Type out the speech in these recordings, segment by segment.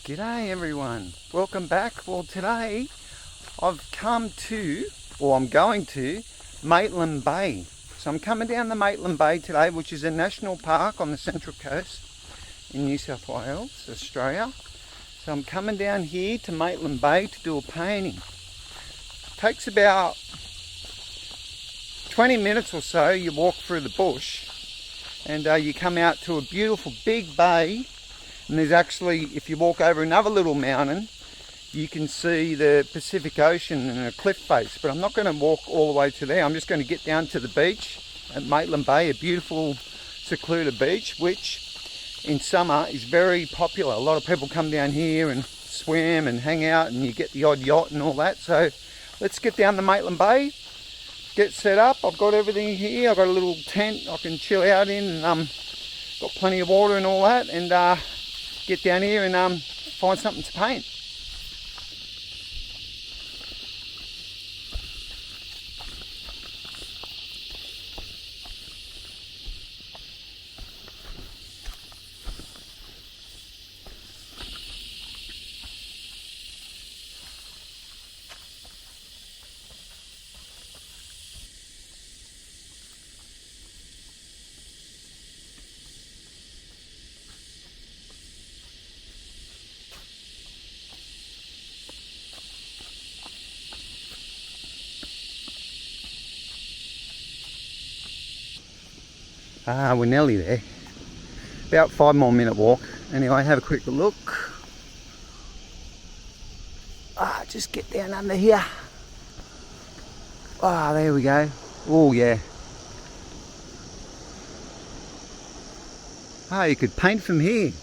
G'day everyone, welcome back. Well, today I've come to, or I'm going to, Maitland Bay. So I'm coming down the Maitland Bay today, which is a national park on the Central Coast in New South Wales, Australia. So I'm coming down here to Maitland Bay to do a painting. It takes about 20 minutes or so. You walk through the bush and you come out to a beautiful big bay. And there's actually, if you walk over another little mountain, you can see the Pacific Ocean and a cliff face. But I'm not going to walk all the way to there. I'm just going to get down to the beach at Maitland Bay, a beautiful secluded beach, which in summer is very popular. A lot of people come down here and swim and hang out, and you get the odd yacht and all that. So let's get down to Maitland Bay, get set up. I've got everything here. I've got a little tent I can chill out in, and got plenty of water and all that, and get down here and find something to paint. We're nearly there. About 5 more minute walk. Anyway, have a quick look. Just get down under here. There we go. Oh yeah. You could paint from here.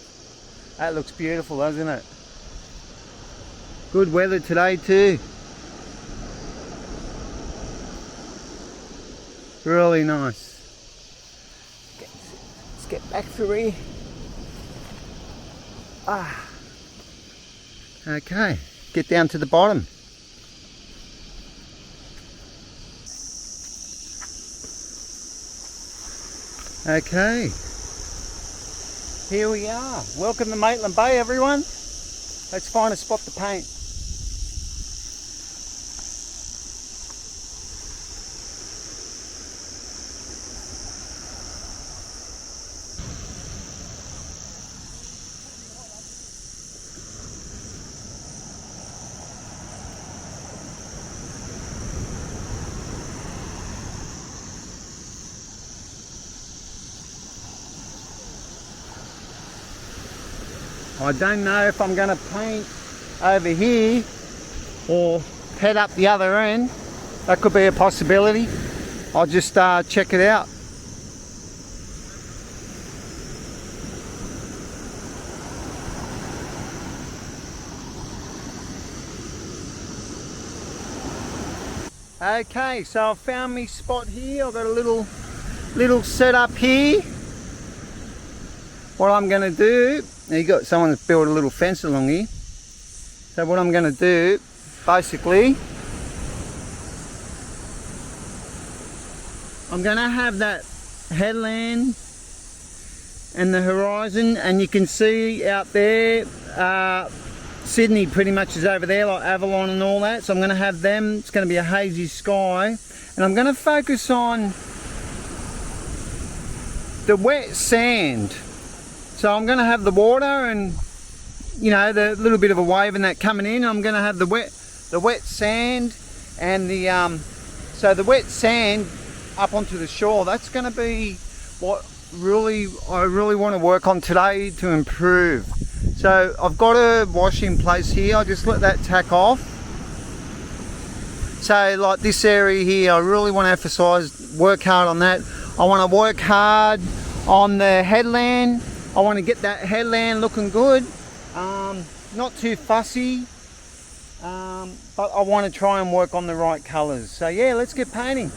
That looks beautiful, doesn't it? Good weather today too. Really nice. Get back through here. Okay, get down to the bottom. Okay, here we are. Welcome to Maitland Bay, everyone. Let's find a spot to paint. I don't know if I'm going to paint over here or head up the other end. That could be a possibility. I'll just check it out. Okay, so I've found my spot here. I've got a little setup here. What I'm going to do, now you got someone that's built a little fence along here. So what I'm going to do, basically, I'm going to have that headland and the horizon, and you can see out there, Sydney pretty much is over there, like Avalon and all that. So I'm going to have them. It's going to be a hazy sky, and I'm going to focus on the wet sand. So I'm going to have the water and, you know, the little bit of a wave and that coming in. I'm going to have the wet sand and the so the wet sand up onto the shore. That's going to be what I really want to work on today to improve. So I've got a wash in place here. I'll just let that tack off. So like this area here, I really want to emphasize, work hard on that. I want to work hard on the headland. I want to get that headland looking good, not too fussy, but I want to try and work on the right colours. So yeah, let's get painting.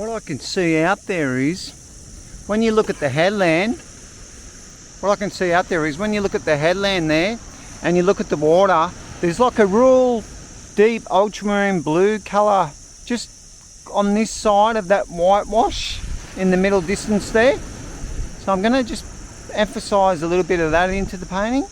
what I can see out there is, when you look at the headland, what I can see out there is when you look at the headland there and you look at the water, there's like a real deep ultramarine blue colour just on this side of that whitewash in the middle distance there. So I'm going to just emphasise a little bit of that into the painting.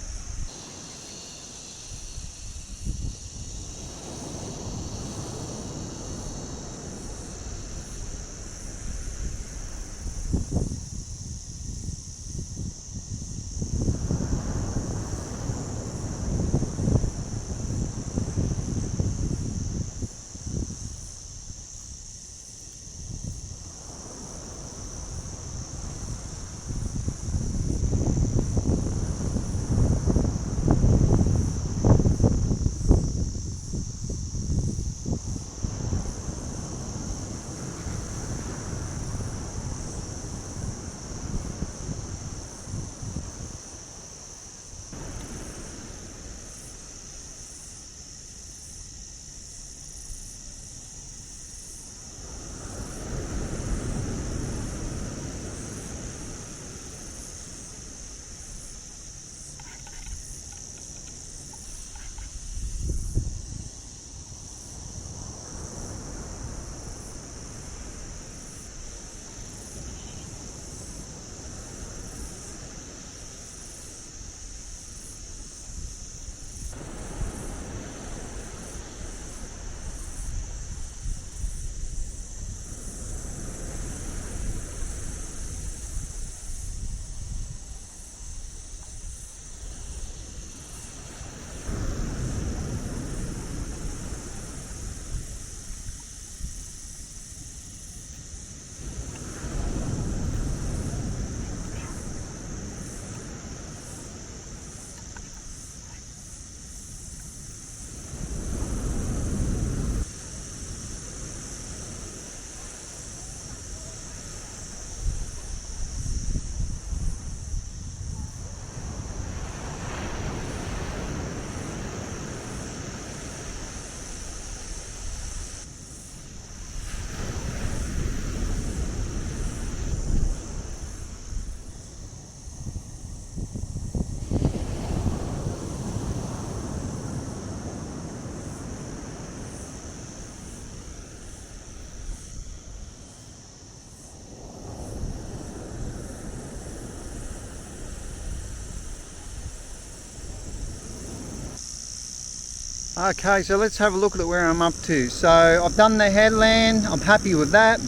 Okay, so let's have a look at where I'm up to. So I've done the headland, I'm happy with that.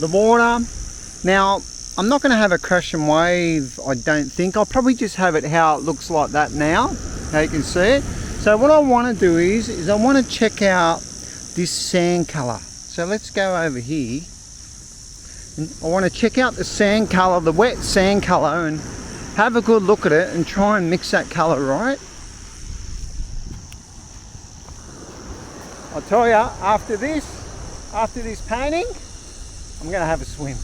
The water, now I'm not going to have a crash and wave, I don't think. I'll probably just have it how it looks like that now, how you can see it. So what I want to do is I want to check out this sand colour. So let's go over here. And I want to check out the sand colour, the wet sand colour, and have a good look at it and try and mix that colour right. I'll tell you, after this painting, I'm going to have a swim.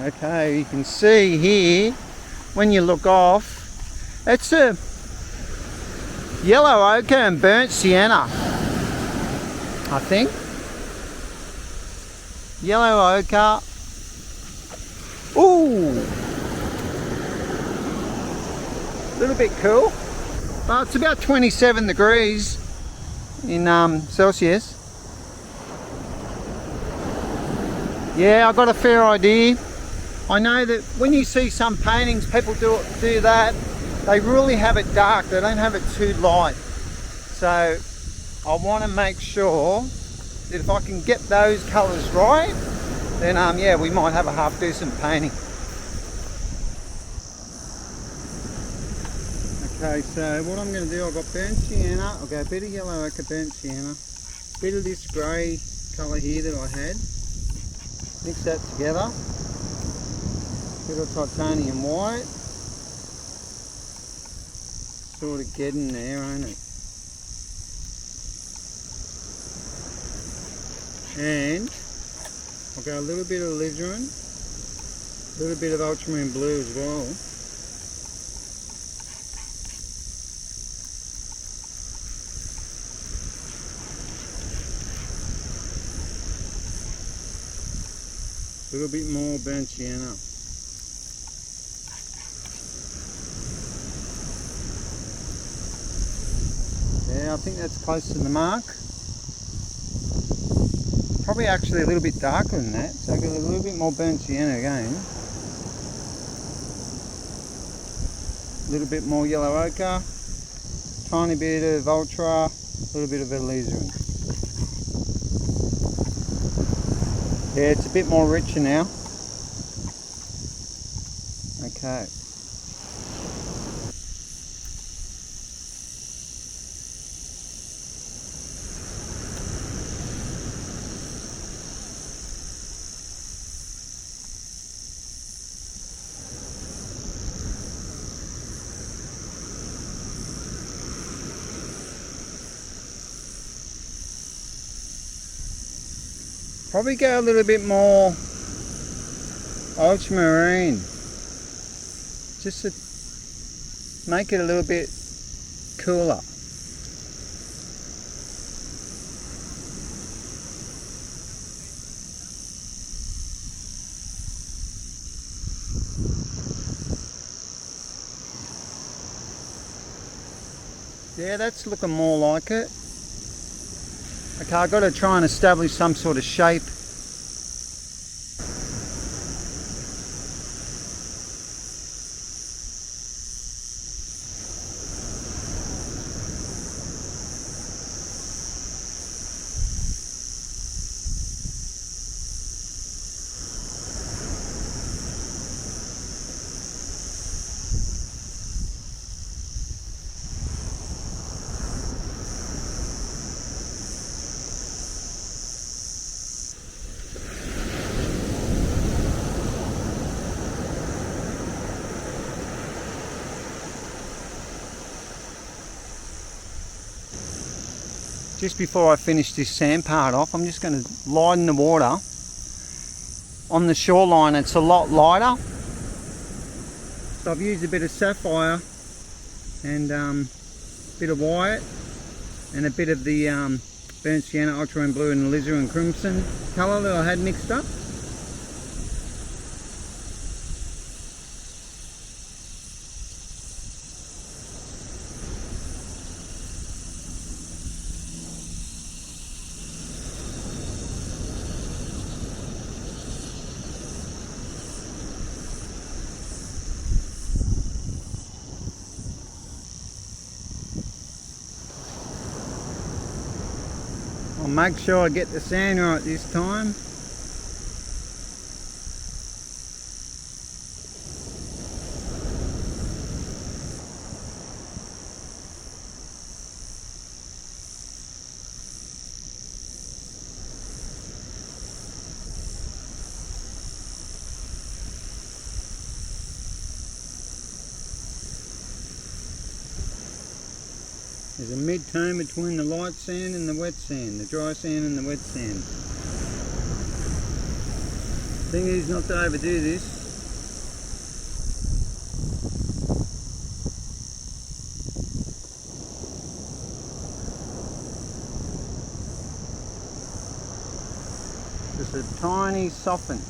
Okay, you can see here, when you look off, it's a yellow ochre and burnt sienna, I think. Yellow ochre. Ooh! A little bit cool. Well, it's about 27 degrees in Celsius. Yeah, I got a fair idea. I know that when you see some paintings, people do that. They really have it dark. They don't have it too light. So I want to make sure that if I can get those colours right, then yeah, we might have a half decent painting. Okay, so what I'm going to do, I've got burnt sienna, I'll go a bit of yellow ochre, burnt sienna, a bit of this grey colour here that I had, mix that together, a bit of titanium white, sort of getting there, ain't it? And I'll go a little bit of alizarin, a little bit of ultramarine blue as well. A little bit more burnt sienna. Yeah, I think that's close to the mark. Probably actually a little bit darker than that, so I've got a little bit more burnt sienna again. A little bit more yellow ochre, tiny bit of ultra, a little bit of alizarin. Yeah, it's a bit more richer now. Okay. Probably go a little bit more ultramarine, just to make it a little bit cooler. Yeah, that's looking more like it. Okay, I've got to try and establish some sort of shape. Just before I finish this sand part off, I'm just going to lighten the water. On the shoreline it's a lot lighter, so I've used a bit of sapphire and a bit of white and a bit of the burnt sienna, ultramarine blue and alizarin crimson colour that I had mixed up. I'll make sure I get the sand right this time. There's a mid-tone between the light sand and the wet sand, the dry sand and the wet sand. Thing is not to overdo this. Just a tiny soften.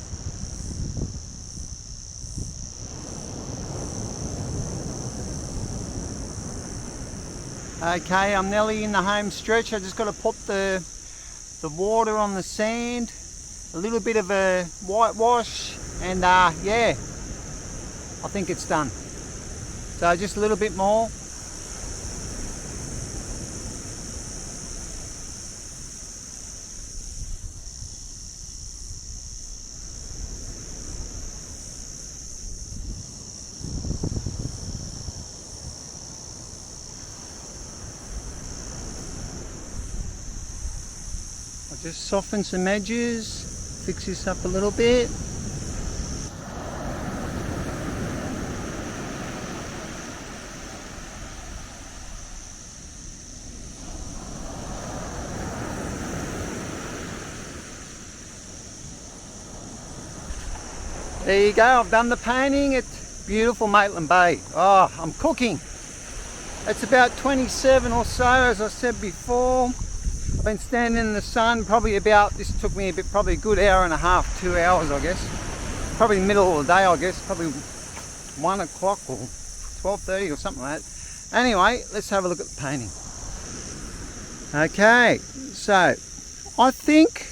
Okay, I'm nearly in the home stretch. I just got to put the water on the sand, a little bit of a whitewash, and yeah, I think it's done. So just a little bit more. Just soften some edges, fix this up a little bit. There you go, I've done the painting. It's beautiful Maitland Bay. Oh, I'm cooking. It's about 27 or so, as I said before. I've been standing in the sun probably about, this took me probably a good hour and a half, 2 hours I guess. Probably middle of the day I guess, probably 1 o'clock or 12:30 or something like that. Anyway, let's have a look at the painting. Okay, so I think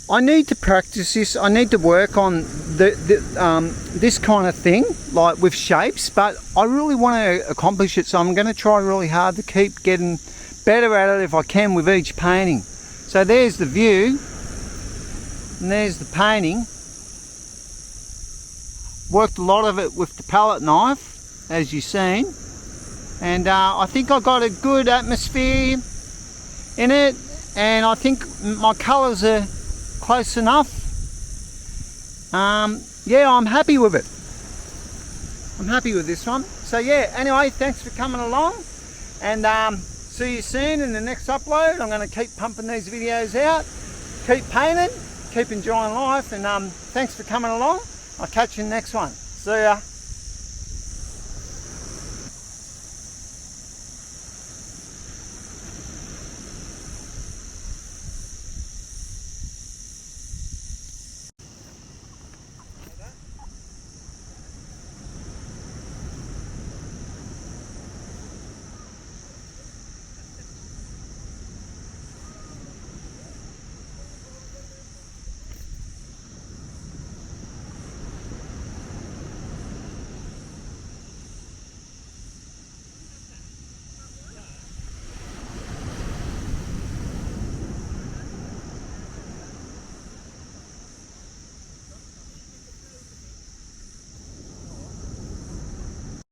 I need to practice this. I need to work on this kind of thing, like with shapes, but I really want to accomplish it, so I'm going to try really hard to keep getting better at it if I can with each painting. So there's the view, and there's the painting. Worked a lot of it with the palette knife, as you've seen, and I think I got a good atmosphere in it, and I think my colours are close enough. Yeah, I'm happy with it. I'm happy with this one. So yeah, anyway, thanks for coming along, and see you soon in the next upload. I'm going to keep pumping these videos out, keep painting, keep enjoying life, and thanks for coming along. I'll catch you in the next one. See ya.